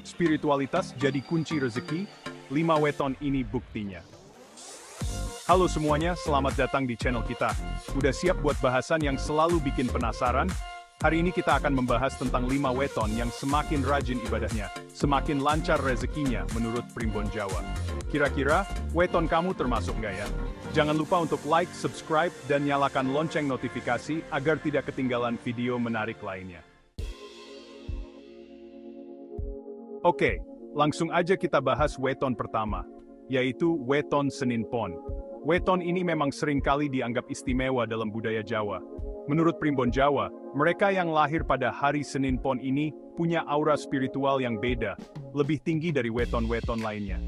Spiritualitas jadi kunci rezeki, 5 weton ini buktinya. Halo semuanya, selamat datang di channel kita. Udah siap buat bahasan yang selalu bikin penasaran? Hari ini kita akan membahas tentang 5 weton yang semakin rajin ibadahnya, semakin lancar rezekinya menurut Primbon Jawa. Kira-kira, weton kamu termasuk nggak ya? Jangan lupa untuk like, subscribe, dan nyalakan lonceng notifikasi agar tidak ketinggalan video menarik lainnya. Oke, langsung aja kita bahas weton pertama, yaitu weton Senin Pon. Weton ini memang sering kali dianggap istimewa dalam budaya Jawa. Menurut Primbon Jawa, mereka yang lahir pada hari Senin Pon ini punya aura spiritual yang beda, lebih tinggi dari weton-weton lainnya.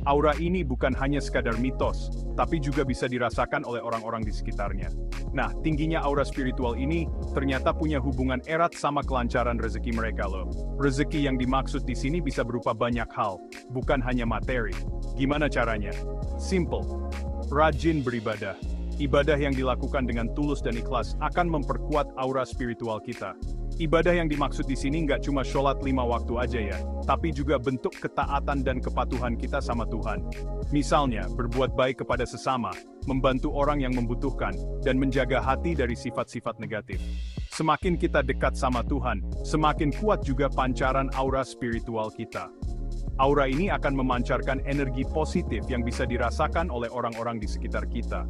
Aura ini bukan hanya sekadar mitos, tapi juga bisa dirasakan oleh orang-orang di sekitarnya. Nah, tingginya aura spiritual ini ternyata punya hubungan erat sama kelancaran rezeki mereka loh. Rezeki yang dimaksud di sini bisa berupa banyak hal, bukan hanya materi. Gimana caranya? Simple. Rajin beribadah. Ibadah yang dilakukan dengan tulus dan ikhlas akan memperkuat aura spiritual kita. Ibadah yang dimaksud di sini nggak cuma sholat 5 waktu aja ya, tapi juga bentuk ketaatan dan kepatuhan kita sama Tuhan. Misalnya, berbuat baik kepada sesama, membantu orang yang membutuhkan, dan menjaga hati dari sifat-sifat negatif. Semakin kita dekat sama Tuhan, semakin kuat juga pancaran aura spiritual kita. Aura ini akan memancarkan energi positif yang bisa dirasakan oleh orang-orang di sekitar kita.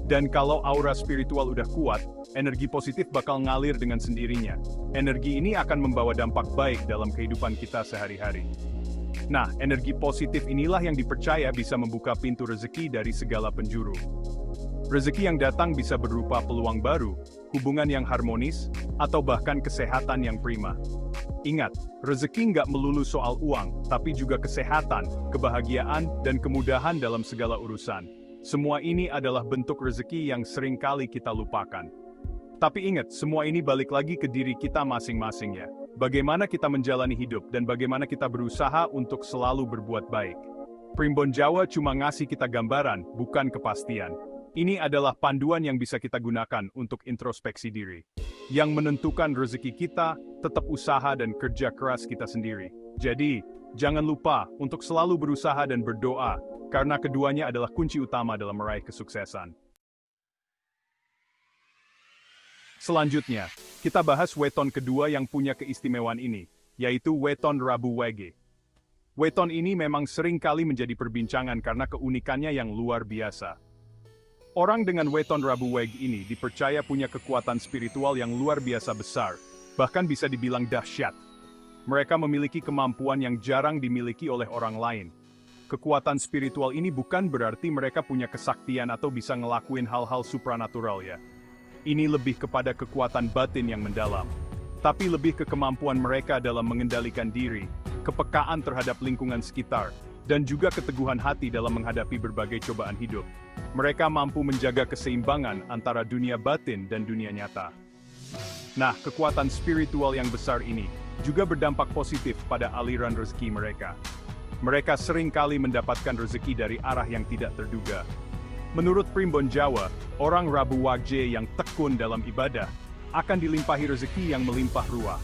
Dan kalau aura spiritual udah kuat, energi positif bakal ngalir dengan sendirinya. Energi ini akan membawa dampak baik dalam kehidupan kita sehari-hari. Nah, energi positif inilah yang dipercaya bisa membuka pintu rezeki dari segala penjuru. Rezeki yang datang bisa berupa peluang baru, hubungan yang harmonis, atau bahkan kesehatan yang prima. Ingat, rezeki nggak melulu soal uang, tapi juga kesehatan, kebahagiaan, dan kemudahan dalam segala urusan. Semua ini adalah bentuk rezeki yang sering kali kita lupakan. Tapi ingat, semua ini balik lagi ke diri kita masing-masing ya. Bagaimana kita menjalani hidup dan bagaimana kita berusaha untuk selalu berbuat baik. Primbon Jawa cuma ngasih kita gambaran, bukan kepastian. Ini adalah panduan yang bisa kita gunakan untuk introspeksi diri. Yang menentukan rezeki kita, tetap usaha dan kerja keras kita sendiri. Jadi, jangan lupa untuk selalu berusaha dan berdoa, karena keduanya adalah kunci utama dalam meraih kesuksesan. Selanjutnya, kita bahas weton kedua yang punya keistimewaan ini, yaitu weton Rabu Wage. Weton ini memang sering kali menjadi perbincangan karena keunikannya yang luar biasa. Orang dengan weton Rabu Wage ini dipercaya punya kekuatan spiritual yang luar biasa besar, bahkan bisa dibilang dahsyat. Mereka memiliki kemampuan yang jarang dimiliki oleh orang lain. Kekuatan spiritual ini bukan berarti mereka punya kesaktian atau bisa ngelakuin hal-hal supranatural ya. Ini lebih kepada kekuatan batin yang mendalam. Tapi lebih ke kemampuan mereka dalam mengendalikan diri, kepekaan terhadap lingkungan sekitar, dan juga keteguhan hati dalam menghadapi berbagai cobaan hidup. Mereka mampu menjaga keseimbangan antara dunia batin dan dunia nyata. Nah, kekuatan spiritual yang besar ini juga berdampak positif pada aliran rezeki mereka. Mereka sering kali mendapatkan rezeki dari arah yang tidak terduga. Menurut Primbon Jawa, orang Rabu Wage yang tekun dalam ibadah akan dilimpahi rezeki yang melimpah ruah.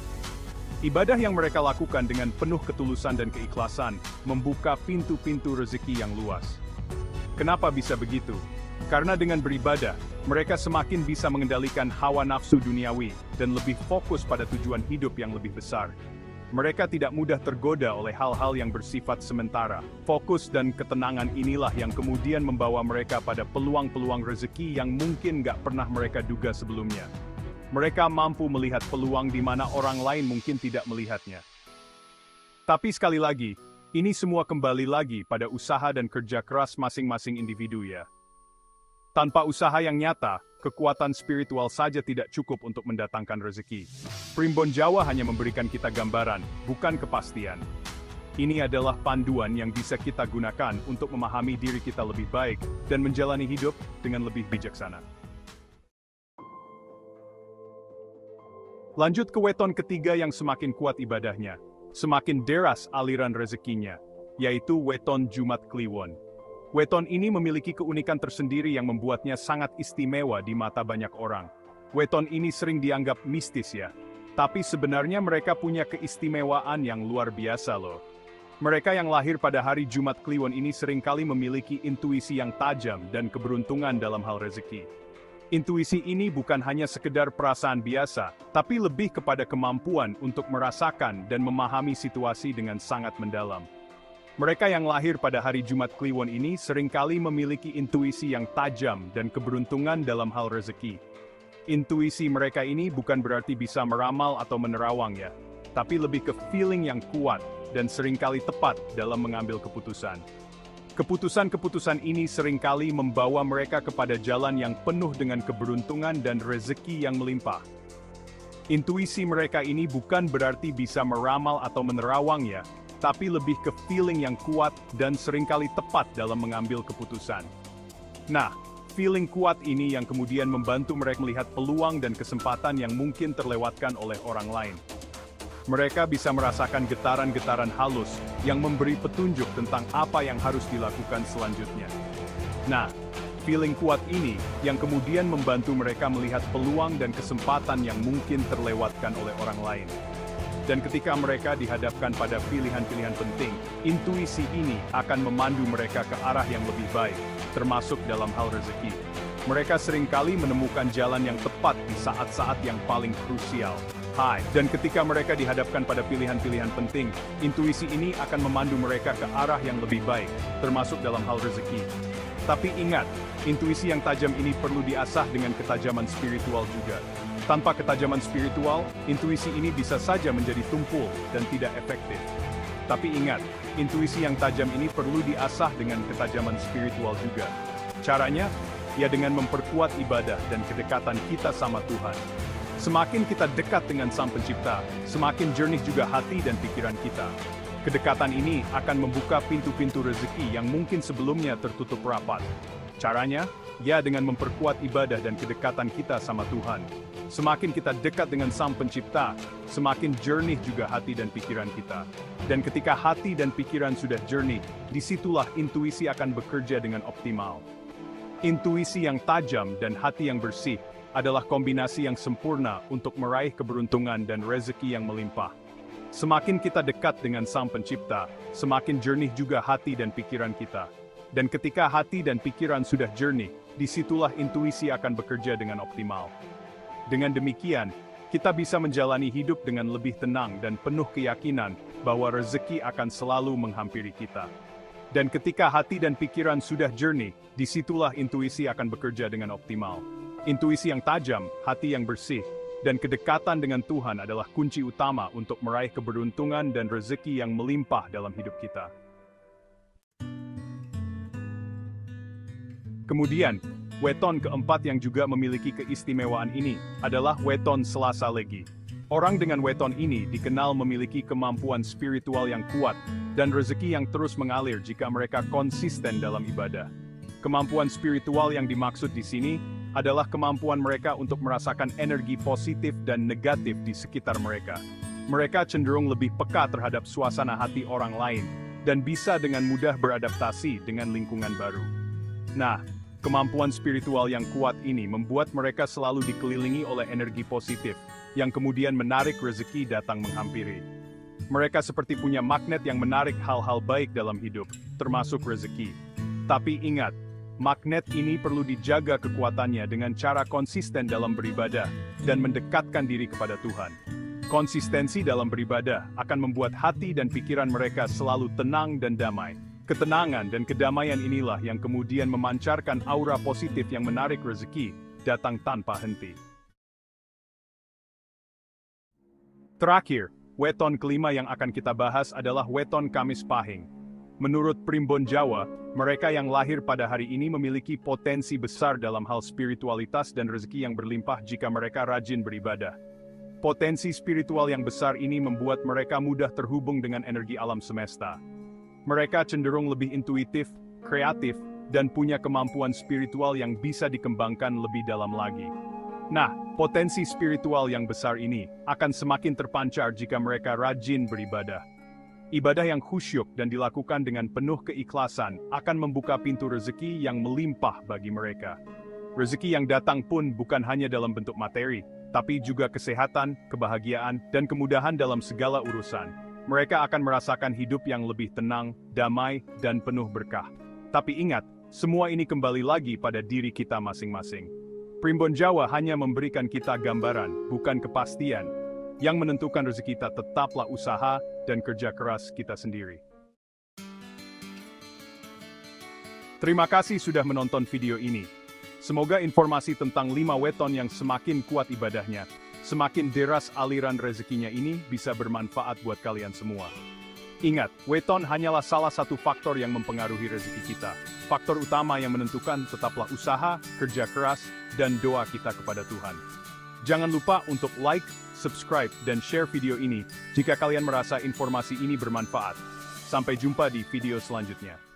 Ibadah yang mereka lakukan dengan penuh ketulusan dan keikhlasan membuka pintu-pintu rezeki yang luas. Kenapa bisa begitu? Karena dengan beribadah, mereka semakin bisa mengendalikan hawa nafsu duniawi dan lebih fokus pada tujuan hidup yang lebih besar. Mereka tidak mudah tergoda oleh hal-hal yang bersifat sementara. Fokus dan ketenangan inilah yang kemudian membawa mereka pada peluang-peluang rezeki yang mungkin nggak pernah mereka duga sebelumnya. Mereka mampu melihat peluang di mana orang lain mungkin tidak melihatnya. Tapi sekali lagi, ini semua kembali lagi pada usaha dan kerja keras masing-masing individu ya. Tanpa usaha yang nyata, kekuatan spiritual saja tidak cukup untuk mendatangkan rezeki. Primbon Jawa hanya memberikan kita gambaran, bukan kepastian. Ini adalah panduan yang bisa kita gunakan untuk memahami diri kita lebih baik dan menjalani hidup dengan lebih bijaksana. Lanjut ke weton ketiga yang semakin kuat ibadahnya, semakin deras aliran rezekinya, yaitu weton Jumat Kliwon. Weton ini memiliki keunikan tersendiri yang membuatnya sangat istimewa di mata banyak orang. Weton ini sering dianggap mistis ya, tapi sebenarnya mereka punya keistimewaan yang luar biasa loh. Mereka yang lahir pada hari Jumat Kliwon ini seringkali memiliki intuisi yang tajam dan keberuntungan dalam hal rezeki. Intuisi ini bukan hanya sekedar perasaan biasa, tapi lebih kepada kemampuan untuk merasakan dan memahami situasi dengan sangat mendalam. Mereka yang lahir pada hari Jumat Kliwon ini seringkali memiliki intuisi yang tajam dan keberuntungan dalam hal rezeki. Intuisi mereka ini bukan berarti bisa meramal atau menerawang ya, tapi lebih ke feeling yang kuat dan seringkali tepat dalam mengambil keputusan. Keputusan-keputusan ini seringkali membawa mereka kepada jalan yang penuh dengan keberuntungan dan rezeki yang melimpah. Intuisi mereka ini bukan berarti bisa meramal atau menerawang ya, tapi lebih ke feeling yang kuat dan seringkali tepat dalam mengambil keputusan. Nah, feeling kuat ini yang kemudian membantu mereka melihat peluang dan kesempatan yang mungkin terlewatkan oleh orang lain. Mereka bisa merasakan getaran-getaran halus yang memberi petunjuk tentang apa yang harus dilakukan selanjutnya. Nah, feeling kuat ini yang kemudian membantu mereka melihat peluang dan kesempatan yang mungkin terlewatkan oleh orang lain. Dan ketika mereka dihadapkan pada pilihan-pilihan penting, intuisi ini akan memandu mereka ke arah yang lebih baik, termasuk dalam hal rezeki. Mereka seringkali menemukan jalan yang tepat di saat-saat yang paling krusial. Dan ketika mereka dihadapkan pada pilihan-pilihan penting, intuisi ini akan memandu mereka ke arah yang lebih baik, termasuk dalam hal rezeki. Tapi ingat, intuisi yang tajam ini perlu diasah dengan ketajaman spiritual juga. Tanpa ketajaman spiritual, intuisi ini bisa saja menjadi tumpul dan tidak efektif. Tapi ingat, intuisi yang tajam ini perlu diasah dengan ketajaman spiritual juga. Caranya, ya dengan memperkuat ibadah dan kedekatan kita sama Tuhan. Semakin kita dekat dengan Sang Pencipta, semakin jernih juga hati dan pikiran kita. Kedekatan ini akan membuka pintu-pintu rezeki yang mungkin sebelumnya tertutup rapat. Caranya, ya dengan memperkuat ibadah dan kedekatan kita sama Tuhan. Semakin kita dekat dengan Sang Pencipta, semakin jernih juga hati dan pikiran kita. Dan ketika hati dan pikiran sudah jernih, disitulah intuisi akan bekerja dengan optimal. Intuisi yang tajam dan hati yang bersih adalah kombinasi yang sempurna untuk meraih keberuntungan dan rezeki yang melimpah. Semakin kita dekat dengan Sang Pencipta, semakin jernih juga hati dan pikiran kita. Dan ketika hati dan pikiran sudah jernih, disitulah intuisi akan bekerja dengan optimal. Dengan demikian, kita bisa menjalani hidup dengan lebih tenang dan penuh keyakinan bahwa rezeki akan selalu menghampiri kita. Dan ketika hati dan pikiran sudah jernih, disitulah intuisi akan bekerja dengan optimal. Intuisi yang tajam, hati yang bersih, dan kedekatan dengan Tuhan adalah kunci utama untuk meraih keberuntungan dan rezeki yang melimpah dalam hidup kita. Kemudian, weton keempat yang juga memiliki keistimewaan ini adalah weton Selasa Legi. Orang dengan weton ini dikenal memiliki kemampuan spiritual yang kuat dan rezeki yang terus mengalir jika mereka konsisten dalam ibadah. Kemampuan spiritual yang dimaksud di sini adalah kemampuan mereka untuk merasakan energi positif dan negatif di sekitar mereka. Mereka cenderung lebih peka terhadap suasana hati orang lain, dan bisa dengan mudah beradaptasi dengan lingkungan baru. Nah, kemampuan spiritual yang kuat ini membuat mereka selalu dikelilingi oleh energi positif, yang kemudian menarik rezeki datang menghampiri. Mereka seperti punya magnet yang menarik hal-hal baik dalam hidup, termasuk rezeki. Tapi ingat, magnet ini perlu dijaga kekuatannya dengan cara konsisten dalam beribadah dan mendekatkan diri kepada Tuhan. Konsistensi dalam beribadah akan membuat hati dan pikiran mereka selalu tenang dan damai. Ketenangan dan kedamaian inilah yang kemudian memancarkan aura positif yang menarik rezeki datang tanpa henti. Terakhir, weton kelima yang akan kita bahas adalah weton Kamis Pahing. Menurut Primbon Jawa, mereka yang lahir pada hari ini memiliki potensi besar dalam hal spiritualitas dan rezeki yang berlimpah jika mereka rajin beribadah. Potensi spiritual yang besar ini membuat mereka mudah terhubung dengan energi alam semesta. Mereka cenderung lebih intuitif, kreatif, dan punya kemampuan spiritual yang bisa dikembangkan lebih dalam lagi. Nah, potensi spiritual yang besar ini akan semakin terpancar jika mereka rajin beribadah. Ibadah yang khusyuk dan dilakukan dengan penuh keikhlasan akan membuka pintu rezeki yang melimpah bagi mereka. Rezeki yang datang pun bukan hanya dalam bentuk materi, tapi juga kesehatan, kebahagiaan, dan kemudahan dalam segala urusan. Mereka akan merasakan hidup yang lebih tenang, damai, dan penuh berkah. Tapi ingat, semua ini kembali lagi pada diri kita masing-masing. Primbon Jawa hanya memberikan kita gambaran, bukan kepastian. Yang menentukan rezeki kita tetaplah usaha dan kerja keras kita sendiri. Terima kasih sudah menonton video ini. Semoga informasi tentang 5 weton yang semakin kuat ibadahnya, semakin deras aliran rezekinya ini bisa bermanfaat buat kalian semua. Ingat, weton hanyalah salah satu faktor yang mempengaruhi rezeki kita. Faktor utama yang menentukan tetaplah usaha, kerja keras, dan doa kita kepada Tuhan. Jangan lupa untuk like, subscribe, dan share video ini jika kalian merasa informasi ini bermanfaat. Sampai jumpa di video selanjutnya.